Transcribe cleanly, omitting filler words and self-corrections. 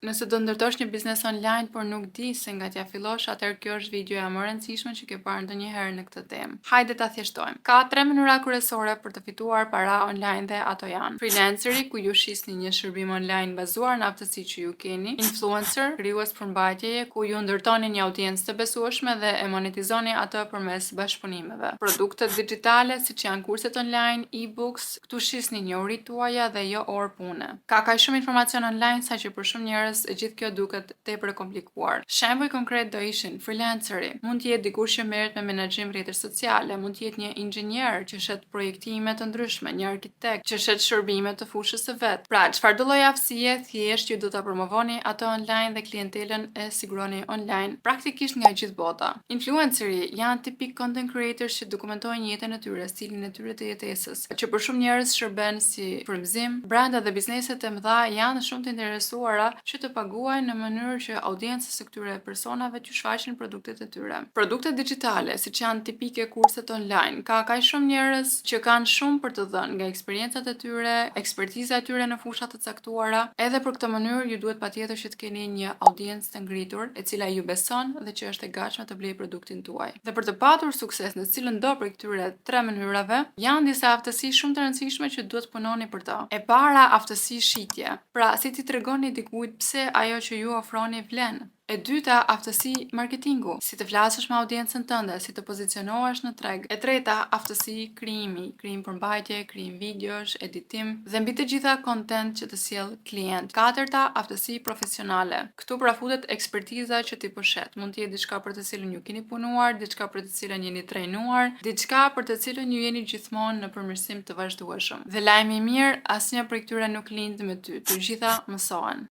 Nëse do ndërtosh një biznes online por nuk di se nga t'ja fillosh, atëherë kjo është videoja më e rëndësishme që ke parë ndonjëherë në këtë temë. Hajde ta thjeshtojmë. Ka 3 mënyra kryesore për të fituar para online dhe ato janë: freelanceri, ku ju shisni një shërbim online bazuar në aftësi që ju keni; influencer, krijues përmbajtjeje, ku ju ndërtoni një audiencë të besueshme dhe e monetizoni atë përmes bashkëpunimeve; produktet digjitale, siç janë kurset online, e-books, këtu shisni njohuritë tuaja dhe jo orë pune. Ka kaq shumë informacion online sa që për shumë njerëz e gjithë kjo duket tepër e komplikuar. Shembuj konkret do ishin freelanceri. Mund të jetë dikush që merret me menaxhim rrjetesh sociale, mund të jetë një inxhinier që shet projektime të ndryshme, një arkitekt që shet shërbime të fushës së vet. Pra, çfarë do lloj aftësie, thjesht ju do ta promovoni atë online dhe klientelën e siguroni online, praktikisht nga gjithë bota. Influenceri janë tipik content creators që dokumentojnë jetën e tyre, stilin e tyre të jetesës, që për shumë njerëz shërben si frymëzim. Brandat dhe bizneset e mëdha janë shumë të interesuara që të paguajnë në mënyrë që audiencës së këtyre personave t'ju shfaqin produktet e tyre. Produktet digjitale, siç janë tipike kurset online, ka kaq shumë njerëz që kanë shumë për të dhënë nga eksperiencat e tyre, ekspertiza e tyre në fusha të caktuara. Edhe për këtë mënyrë ju duhet patjetër që të keni një audiencë të ngritur, e cila ju beson dhe që është e gatshme të blejë produktin tuaj. Dhe për të patur sukses në cilën do prej këtyre 3 mënyrave, janë disa aftësi shumë të rëndësishme që duhet punoni për to. E para, aftësi shitje. Pra, si ti tregoni dikujt pse ajo që ju ofroni vlen. E dyta, aftësi marketingu, si të flasësh me audiencën tënde, si të pozicionohesh në treg. E treta, aftësi krijimi, krijim përmbajtje, krijim videosh, editim dhe mbi të gjitha content që të sjell klient. Katërta, aftësi profesionale. Këtu prafutet ekspertiza që ti poshet. Mund të jetë diçka për të cilën ju keni punuar, diçka për të cilën jeni trajnuar, diçka për të cilën ju jeni gjithmonë në përmirësim të vazhdueshëm. Dhe lajmi i mirë, asnjë prej këtyre nuk lind me ty, të gjitha mësohen.